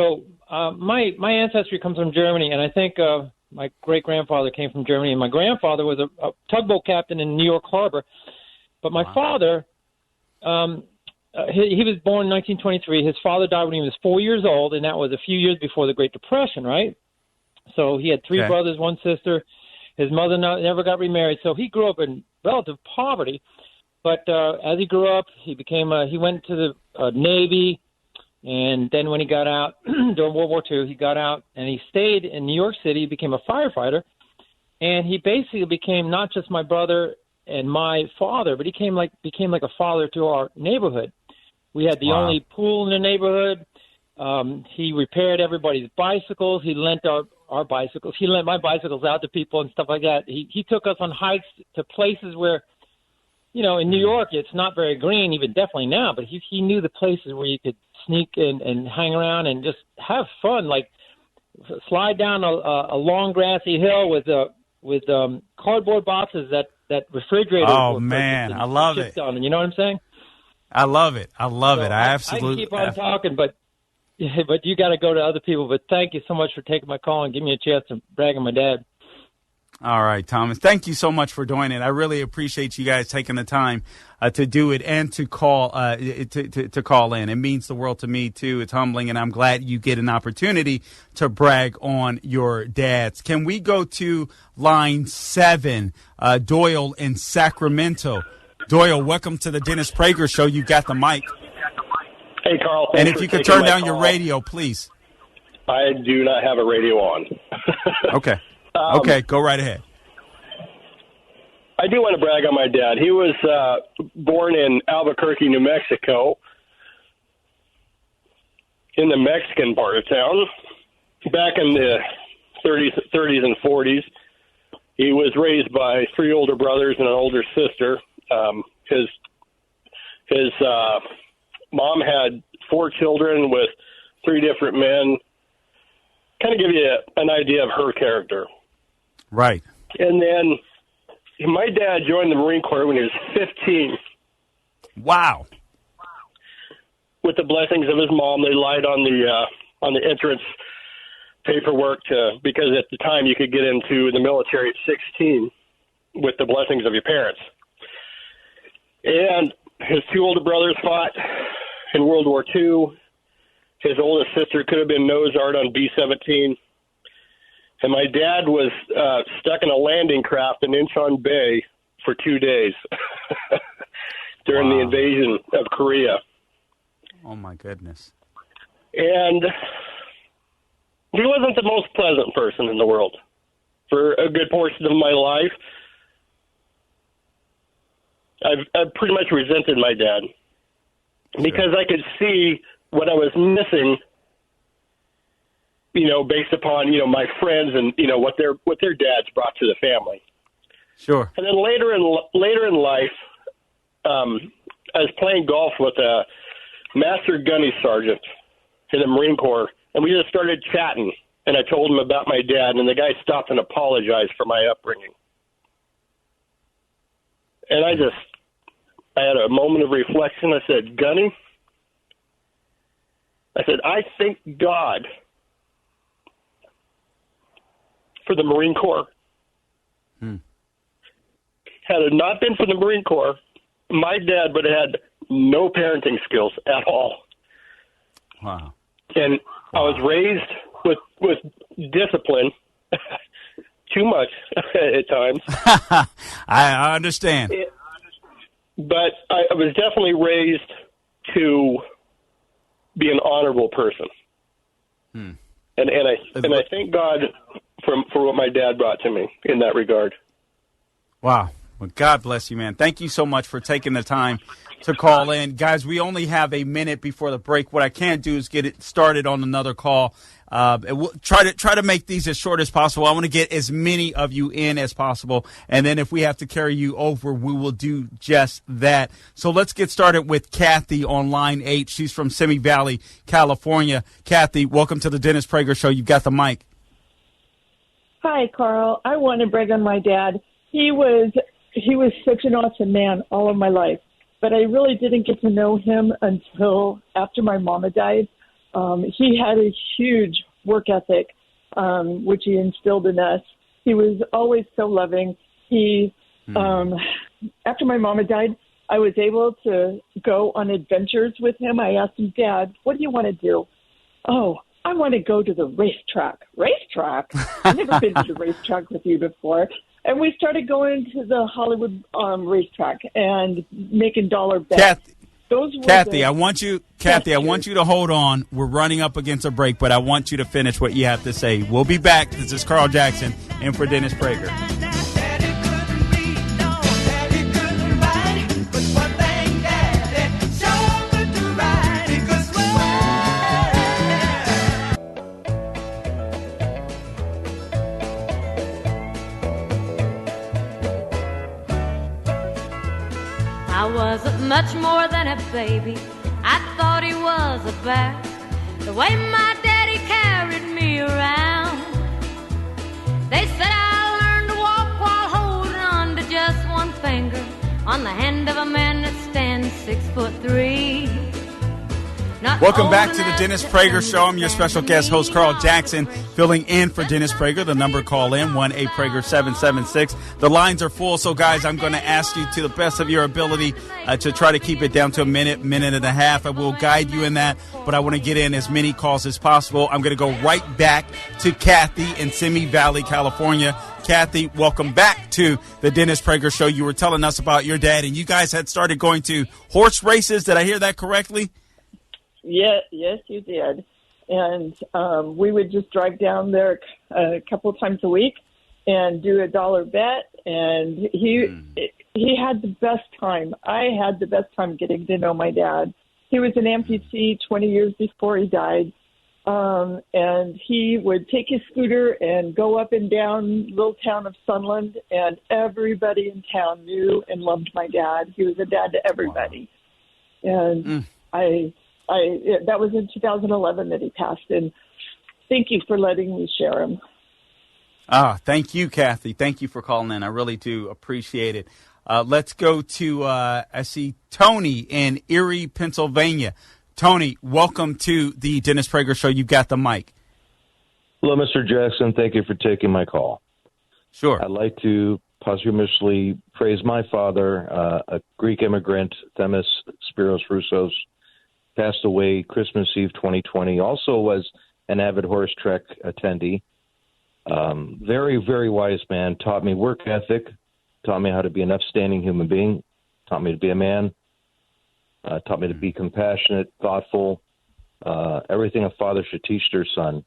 my ancestry comes from Germany, and I think my great-grandfather came from Germany, and my grandfather was a tugboat captain in New York Harbor. But my father, he was born in 1923. His father died when he was 4 years old, and that was a few years before the Great Depression, right? So he had 3 brothers, 1 sister. His mother never got remarried, so he grew up in relative poverty. But as he grew up, he went to the Navy. And then when he got out, during World War II, he got out and he stayed in New York City, became a firefighter. And he basically became not just my brother and my father, but he became like a father to our neighborhood. We had the only pool in the neighborhood. He repaired everybody's bicycles. He lent our bicycles. He lent my bicycles out to people and stuff like that. He took us on hikes to places where, you know, in New York, it's not very green, even definitely now, but he knew the places where you could sneak in and hang around and just have fun, like slide down a long grassy hill with cardboard boxes that refrigerators. Oh man, I love it. On, you know what I'm saying? I love it. I I absolutely. can keep on talking, but you got to go to other people. But thank you so much for taking my call and giving me a chance to brag on my dad. All right, Thomas. Thank you so much for doing it. I really appreciate you guys taking the time to do it and to call to call in. It means the world to me too. It's humbling, and I'm glad you get an opportunity to brag on your dads. Can we go to line 7, Doyle in Sacramento? Doyle, welcome to the Dennis Prager Show. You got the mic. Hey, Carl. And if you could turn down your radio, please. I do not have a radio on. Okay. Okay, go right ahead. I do want to brag on my dad. He was born in Albuquerque, New Mexico, in the Mexican part of town, back in the 30s and 40s. He was raised by 3 older brothers and an older sister. His mom had 4 children with 3 different men. Kind of give you an idea of her character. Right. And then my dad joined the Marine Corps when he was 15. Wow. With the blessings of his mom, they lied on the entrance paperwork because at the time you could get into the military at 16 with the blessings of your parents. And his 2 older brothers fought in World War II. His oldest sister could have been nose art on B-17. And my dad was stuck in a landing craft in Incheon Bay for 2 days during the invasion of Korea. Oh, my goodness. And he wasn't the most pleasant person in the world for a good portion of my life. I've pretty much resented my dad because I could see what I was missing, you know, based upon, you know, my friends and, you know, what their dads brought to the family. Sure. And then later in life, I was playing golf with a master gunny sergeant in the Marine Corps, and we just started chatting. And I told him about my dad, and the guy stopped and apologized for my upbringing. And I had a moment of reflection. I said, Gunny, I thank God for the Marine Corps. Had it not been for the Marine Corps, my dad would have had no parenting skills at all. Wow. And I was raised with discipline, too much at times. I understand. But I was definitely raised to be an honorable person. And I thank God for what my dad brought to me in that regard. Wow. Well, God bless you, man. Thank you so much for taking the time to call in. Guys, we only have a minute before the break. What I can't do is get it started on another call. We'll try to make these as short as possible. I want to get as many of you in as possible. And then if we have to carry you over, we will do just that. So let's get started with Kathy on line 8. She's from Simi Valley, California. Kathy, welcome to the Dennis Prager Show. You've got the mic. Hi, Carl. I want to brag on my dad. He was such an awesome man all of my life, but I really didn't get to know him until after my mama died. He had a huge work ethic, which he instilled in us. He was always so loving. After my mama died, I was able to go on adventures with him. I asked him, Dad, what do you want to do? Oh, I want to go to the racetrack. Racetrack? I've never been to the racetrack with you before. And we started going to the Hollywood racetrack and making dollar bets. Kathy, I want you to hold on. We're running up against a break, but I want you to finish what you have to say. We'll be back. This is Carl Jackson in for Dennis Prager. I wasn't much more than a baby. I thought he was a bear. The way my daddy carried me around. They said I learned to walk while holding on to just one finger on the hand of a man that stands 6'3". Welcome back to the Dennis Prager Show. I'm your special guest host, Carl Jackson, filling in for Dennis Prager. The number call in, 1-8-PRAGER-776. The lines are full, so guys, I'm going to ask you to the best of your ability to try to keep it down to a minute and a half. I will guide you in that, but I want to get in as many calls as possible. I'm going to go right back to Kathy in Simi Valley, California. Kathy, welcome back to the Dennis Prager Show. You were telling us about your dad, and you guys had started going to horse races. Did I hear that correctly? Yes, you did. And we would just drive down there a couple of times a week and do a dollar bet. And he had the best time. I had the best time getting to know my dad. He was an amputee 20 years before he died. And he would take his scooter and go up and down little town of Sunland, and everybody in town knew and loved my dad. He was a dad to everybody. Wow. And that was in 2011 that he passed, and thank you for letting me share him. Thank you, Kathy. Thank you for calling in. I really do appreciate it. Let's go to, I see Tony in Erie, Pennsylvania. Tony, welcome to the Dennis Prager Show. You've got the mic. Hello, Mr. Jackson. Thank you for taking my call. Sure. I'd like to posthumously praise my father, a Greek immigrant, Themis Spiros Roussos, passed away Christmas Eve 2020, also was an avid horse track attendee. Very, very wise man, taught me work ethic, taught me how to be an upstanding human being, taught me to be a man, taught me to be compassionate, thoughtful, everything a father should teach their son,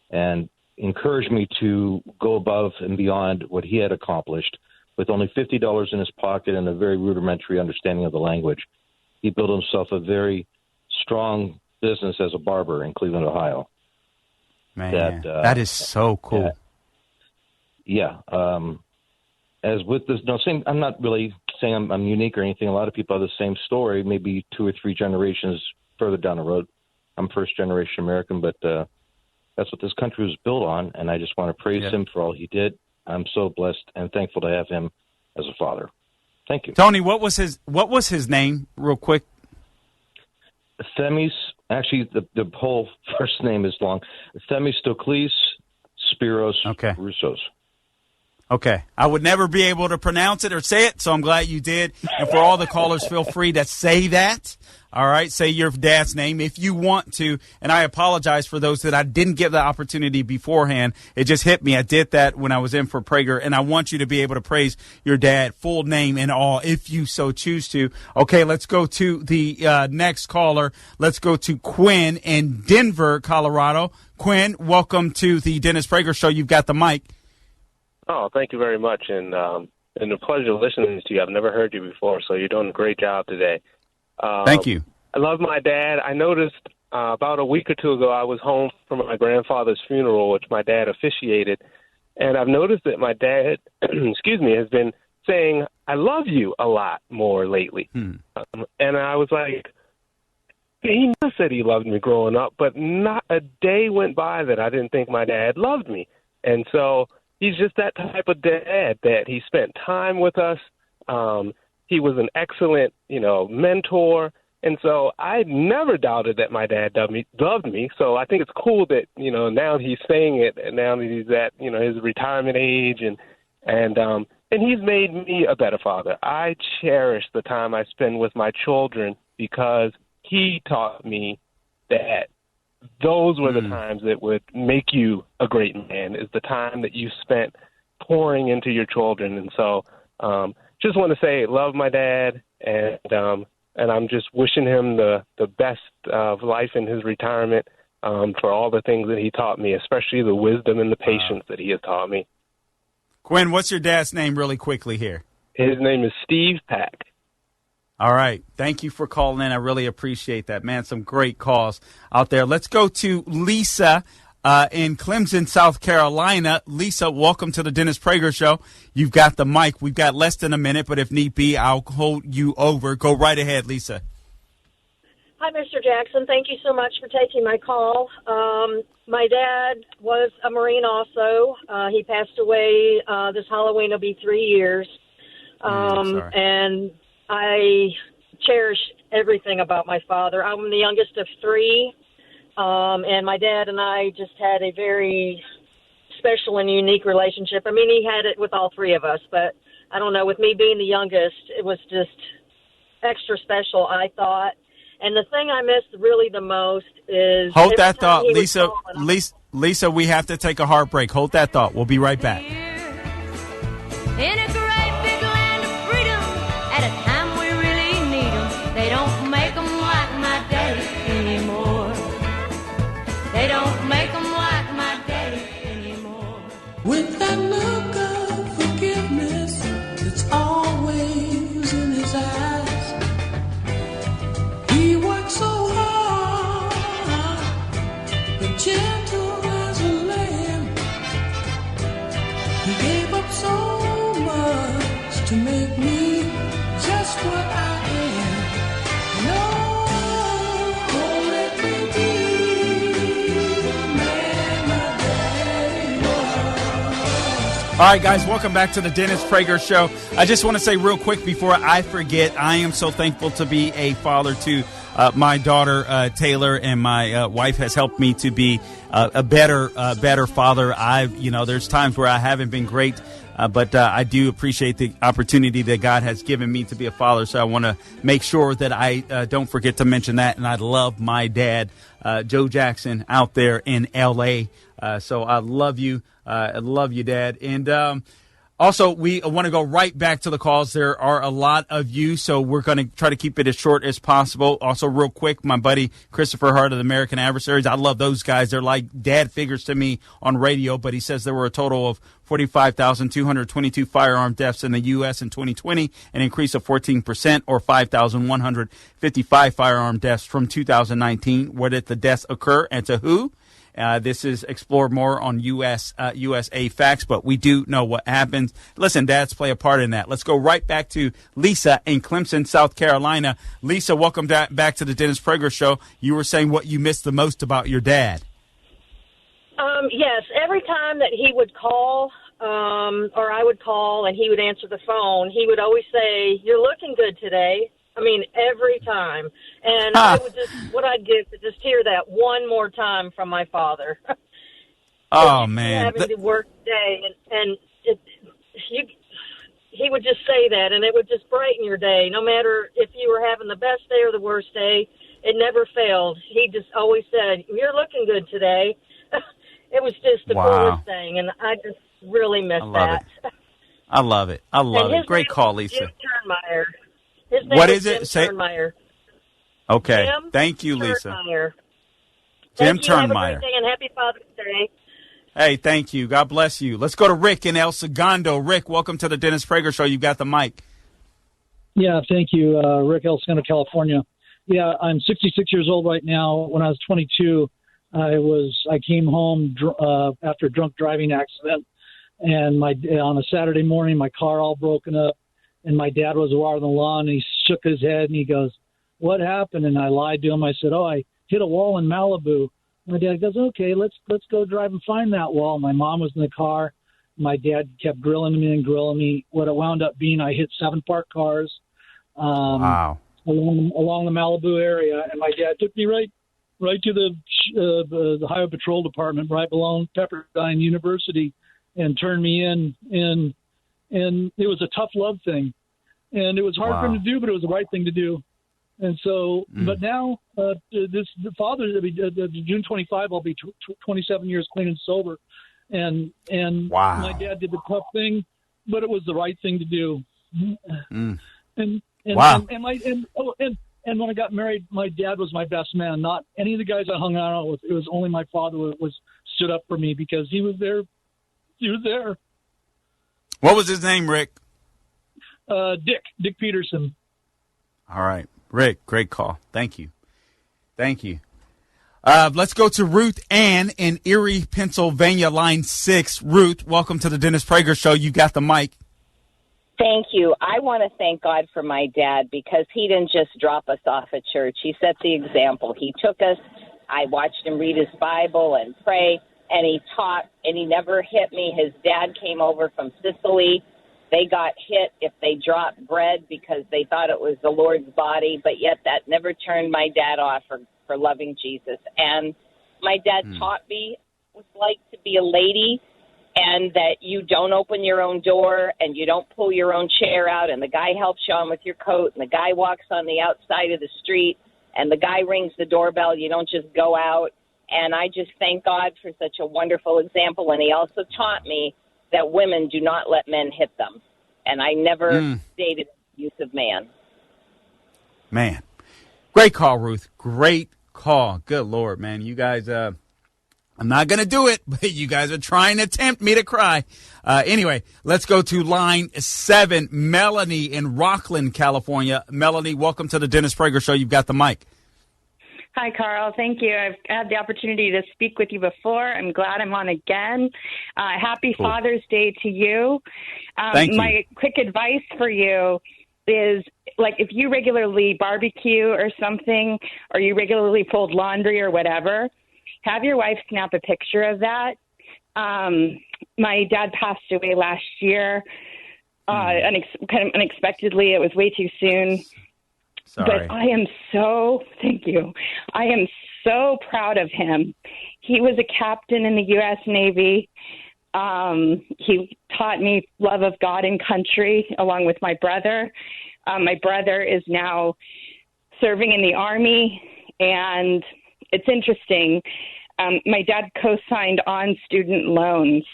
and encouraged me to go above and beyond what he had accomplished. With only $50 in his pocket and a very rudimentary understanding of the language, he built himself a very strong business as a barber in Cleveland, Ohio. Man, that is so cool. Yeah. As with this, I'm not really saying I'm unique or anything. A lot of people have the same story, maybe 2 or 3 generations further down the road. I'm first-generation American, but that's what this country was built on, and I just want to praise him for all he did. I'm so blessed and thankful to have him as a father. Thank you. Tony, what was his name, real quick? Themis, actually, the whole first name is long. Themistocles Spiros Roussos. Okay. I would never be able to pronounce it or say it, so I'm glad you did. And for all the callers, feel free to say that. All right? Say your dad's name if you want to. And I apologize for those that I didn't give the opportunity beforehand. It just hit me. I did that when I was in for Prager, and I want you to be able to praise your dad, full name and all, if you so choose to. Okay, let's go to the next caller. Let's go to Quinn in Denver, Colorado. Quinn, welcome to the Dennis Prager Show. You've got the mic. Oh, thank you very much, and a pleasure listening to you. I've never heard you before, so you're doing a great job today. Thank you. I love my dad. I noticed about a week or two ago I was home from my grandfather's funeral, which my dad officiated, and I've noticed that my dad, has been saying, I love you a lot more lately. And I was like, he never said he loved me growing up, but not a day went by that I didn't think my dad loved me. And so he's just that type of dad that he spent time with us. He was an excellent, mentor. And so I never doubted that my dad loved me. So I think it's cool that, now he's saying it, and now that he's at, his retirement age, and he's made me a better father. I cherish the time I spend with my children because he taught me that those were the times that would make you a great man, is the time that you spent pouring into your children. And so just want to say love my dad, and I'm just wishing him the best of life in his retirement for all the things that he taught me, especially the wisdom and the patience that he has taught me. Quinn, what's your dad's name really quickly here? His name is Steve Pack. All right. Thank you for calling in. I really appreciate that, man. Some great calls out there. Let's go to Lisa in Clemson, South Carolina. Lisa, welcome to the Dennis Prager Show. You've got the mic. We've got less than a minute, but if need be, I'll hold you over. Go right ahead, Lisa. Hi, Mr. Jackson. Thank you so much for taking my call. My dad was a Marine also. He passed away this Halloween. It'll be 3 years. And I cherish everything about my father. I'm the youngest of three, and my dad and I just had a very special and unique relationship. I mean, he had it with all three of us, but I don't know, with me being the youngest, it was just extra special, I thought. And the thing I miss really the most is... Hold that thought, Lisa. Lisa, we have to take a heartbreak. Hold that thought. We'll be right back. In a great big land of freedom, at a time we really need them, they don't make them like my daddy anymore. They don't make them like my daddy anymore. With that look of forgiveness that's always in his eyes, he worked so hard, but gentle as a lamb. He gave up so much to make me just what I am. No, let me be the man my daddy was. All right, guys, welcome back to the Dennis Prager Show. I just want to say real quick before I forget, I am so thankful to be a father to my daughter, Taylor, and my wife has helped me to be a better father. There's times where I haven't been great, but I do appreciate the opportunity that God has given me to be a father. So I want to make sure that I don't forget to mention that. And I love my dad, Joe Jackson, out there in L.A. So I love you. I love you, Dad. And also, we want to go right back to the calls. There are a lot of you, so we're going to try to keep it as short as possible. Also, real quick, my buddy Christopher Hart of the American Adversaries, I love those guys. They're like dad figures to me on radio, but he says there were a total of 45,222 firearm deaths in the U.S. in 2020, an increase of 14%, or 5,155 firearm deaths from 2019. Where did the deaths occur and to who? This is explored more on USA Facts, but we do know what happens. Listen, dads play a part in that. Let's go right back to Lisa in Clemson, South Carolina. Lisa, welcome back to the Dennis Prager Show. You were saying what you missed the most about your dad. Yes, every time that he would call, or I would call and he would answer the phone, he would always say, "You're looking good today." I mean, every time. And I would what I'd give to just hear that one more time from my father. Oh, man. Having to work today, and he would just say that, and it would just brighten your day. No matter if you were having the best day or the worst day, it never failed. He just always said, "You're looking good today." It was just the coolest thing, and I just really miss that. I love it. I love it. Great call, Lisa. Jim Turnmeyer. His name What is it? Jim Say. Turnmeyer. Okay. Jim Thank you, Lisa. Turnmeyer. Jim Thank you. Have a Turnmeyer. great day, and happy Father's Day. Hey, thank you. God bless you. Let's go to Rick in El Segundo. Rick, welcome to the Dennis Prager Show. You've got the mic. Yeah, thank you, Rick, El Segundo, California. Yeah, I'm 66 years old right now. When I was 22, I came home after a drunk driving accident, and on a Saturday morning, my car all broken up, and my dad was watering the lawn, and he shook his head, and he goes, "What happened?" And I lied to him. I said, "Oh, I hit a wall in Malibu." My dad goes, "Okay, let's go drive and find that wall." My mom was in the car. My dad kept grilling me. What it wound up being, I hit 7 parked cars Wow. along the Malibu area, and my dad took me right to the Highway Patrol Department right below Pepperdine University and turned me in. And it was a tough love thing. And it was hard for him to do, but it was the right thing to do. And so, but now, June 25, I'll be 27 years clean and sober. And my dad did the tough thing, but it was the right thing to do. And when I got married, my dad was my best man. Not any of the guys I hung out with. It was only my father was stood up for me because he was there. He was there. What was his name, Rick? Dick Peterson. All right. Rick, great call. Thank you. Let's go to Ruth Ann in Erie, Pennsylvania, line 6. Ruth, welcome to the Dennis Prager Show. You got the mic. Thank you. I want to thank God for my dad because he didn't just drop us off at church. He set the example. He took us. I watched him read his Bible and pray, and he taught, and he never hit me. His dad came over from Sicily. They got hit if they dropped bread because they thought it was the Lord's body, but yet that never turned my dad off for loving Jesus. And my dad taught me what it's like to be a lady, and that you don't open your own door and you don't pull your own chair out, and the guy helps you on with your coat, and the guy walks on the outside of the street, and the guy rings the doorbell. You don't just go out. And I just thank God for such a wonderful example. And he also taught me that women do not let men hit them. And I never dated abusive man. Man. Great call, Ruth. Great call. Good Lord, man. You guys, I'm not going to do it, but you guys are trying to tempt me to cry. Anyway, let's go to line 7, Melanie in Rockland, California. Melanie, welcome to the Dennis Prager Show. You've got the mic. Hi, Carl. Thank you. I've had the opportunity to speak with you before. I'm glad I'm on again. Happy Father's Day to you. Thank you. My quick advice for you is, like, if you regularly barbecue or something, or you regularly fold laundry or whatever, have your wife snap a picture of that. My dad passed away last year, kind of unexpectedly. It was way too soon. Sorry. But thank you. I am so proud of him. He was a captain in the U.S. Navy. He taught me love of God and country along with my brother. My brother is now serving in the Army, and it's interesting. My dad co-signed on student loans.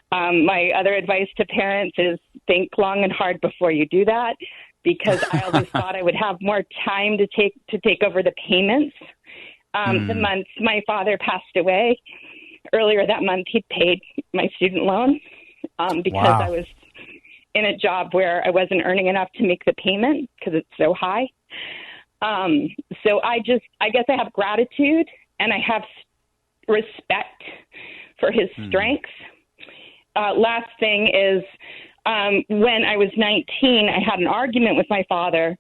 My other advice to parents is think long and hard before you do that, because I always thought I would have more time to take over the payments. The month my father passed away, earlier that month, he paid my student loan because I was in a job where I wasn't earning enough to make the payment because it's so high. So I guess I have gratitude, and I have respect for his strengths. Last thing is, when I was 19, I had an argument with my father.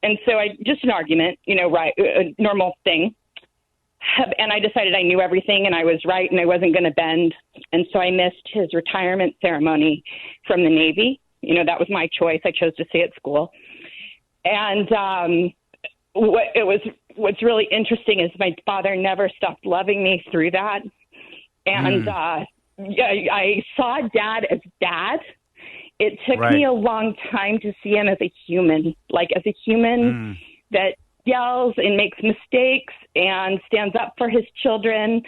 And so just an argument, right, a normal thing. And I decided I knew everything and I was right and I wasn't going to bend. And so I missed his retirement ceremony from the Navy. That was my choice. I chose to stay at school. And what's really interesting is my father never stopped loving me through that. And I saw Dad as Dad. It took me a long time to see him as a human, that yells and makes mistakes and stands up for his children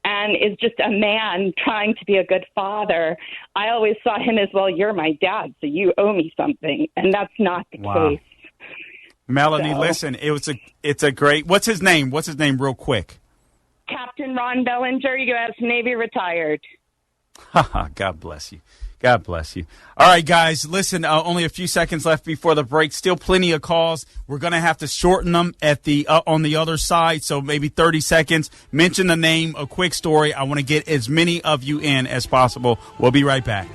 and is just a man trying to be a good father. I always saw him as, well, you're my dad, so you owe me something. And that's not the case. Melanie, listen, it's a great, what's his name real quick? Captain Ron Bellinger, U.S. Navy, retired. God bless you. God bless you. All right, guys, listen, only a few seconds left before the break. Still plenty of calls. We're going to have to shorten them at the on the other side, so maybe 30 seconds. Mention the name, a quick story. I want to get as many of you in as possible. We'll be right back.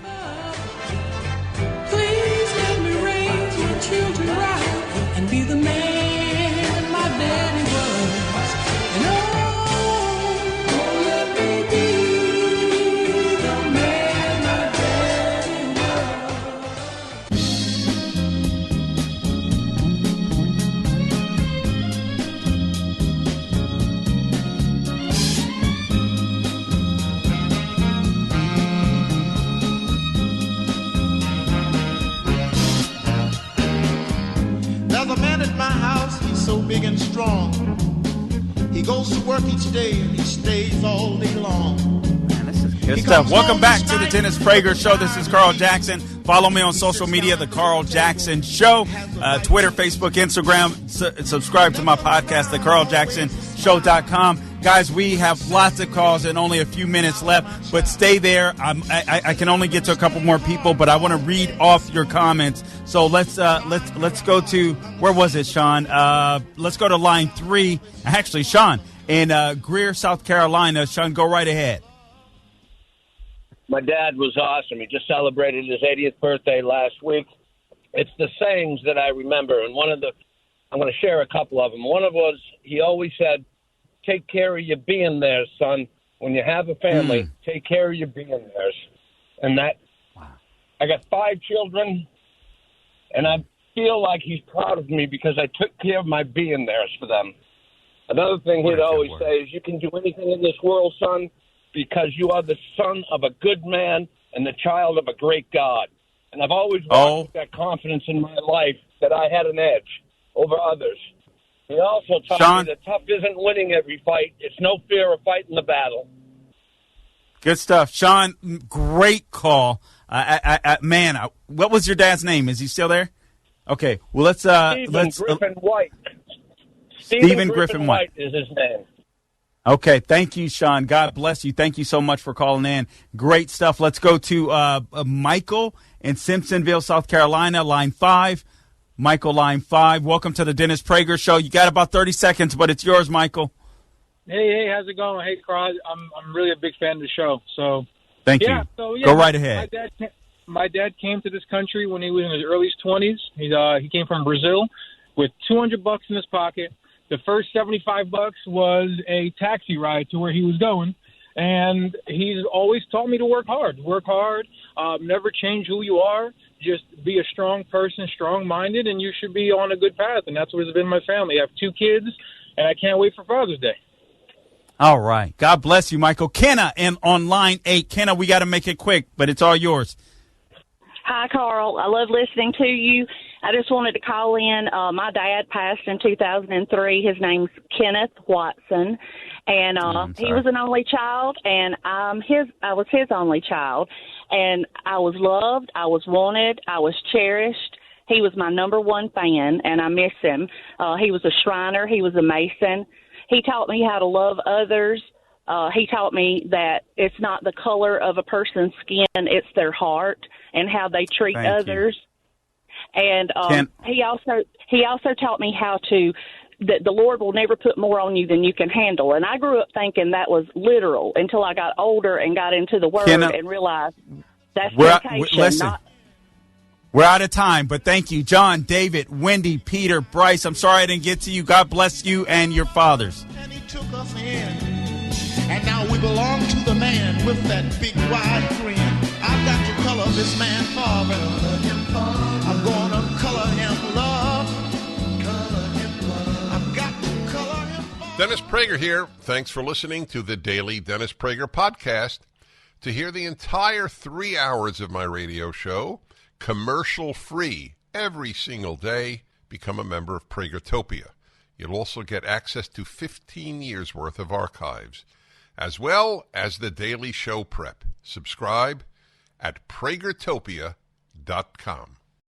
Please let me raise my children right and be the man my daddy was. And oh, let me be the man my daddy There's a man at my house, he's so big and strong. He goes to work each day and he stays all day long. Good stuff. Welcome back to the Dennis Prager Show. This is Carl Jackson. Follow me on social media, The Carl Jackson Show, Twitter, Facebook, Instagram. Subscribe to my podcast, thecarljacksonshow.com. Guys, we have lots of calls and only a few minutes left, but stay there. I can only get to a couple more people, but I want to read off your comments. So let's go to, where was it, Sean? Let's go to line 3. Actually, Sean, in Greer, South Carolina. Sean, go right ahead. My dad was awesome. He just celebrated his 80th birthday last week. It's the sayings that I remember, and I'm going to share a couple of them. One of them was, he always said, take care of your being there, son. When you have a family, take care of your being there. And that, I got 5 children, and I feel like he's proud of me because I took care of my being there for them. Another thing he'd always say is, you can do anything in this world, son, because you are the son of a good man and the child of a great God. And I've always walked with that confidence in my life that I had an edge over others. He also taught me that tough isn't winning every fight. It's no fear of fighting the battle. Good stuff. Sean, great call. Man, what was your dad's name? Is he still there? Okay. Well, let's Griffin White. Stephen Griffin White is his name. Okay, thank you, Sean. God bless you. Thank you so much for calling in. Great stuff. Let's go to Michael in Simpsonville, South Carolina, line 5. Michael, line 5. Welcome to the Dennis Prager Show. You got about 30 seconds, but it's yours, Michael. Hey, how's it going? Hey, Carl, I'm really a big fan of the show. So thank you. So, go right ahead. My dad came to this country when he was in his early 20s. He came from Brazil with $200 in his pocket. The first $75 was a taxi ride to where he was going, and he's always taught me to work hard, never change who you are, just be a strong person, strong-minded, and you should be on a good path, and that's what has been my family. I have 2 kids, and I can't wait for Father's Day. All right. God bless you, Michael. Kenna on line 8. Kenna, we got to make it quick, but it's all yours. Hi, Carl. I love listening to you. I just wanted to call in. My dad passed in 2003. His name's Kenneth Watson, and he was an only child, and I was his only child, and I was loved, I was wanted, I was cherished. He was my number one fan, and I miss him. He was a Shriner. He was a Mason. He taught me how to love others. He taught me that it's not the color of a person's skin, it's their heart and how they treat others. And he also taught me how to that the Lord will never put more on you than you can handle. And I grew up thinking that was literal until I got older and got into the Word and realized that's temptation. Listen, we're out of time, but thank you, John, David, Wendy, Peter, Bryce. I'm sorry I didn't get to you. God bless you and your fathers. And he took us in, and now we belong to the man with that big wide grin. I've got to color this man father. I'm gonna color him love. I've got to color him father. Dennis Prager here. Thanks for listening to the Daily Dennis Prager Podcast. To hear the entire 3 hours of my radio show, commercial-free, every single day, become a member of Pragertopia. You'll also get access to 15 years' worth of archives, as well as the daily show prep. Subscribe at pragertopia.com.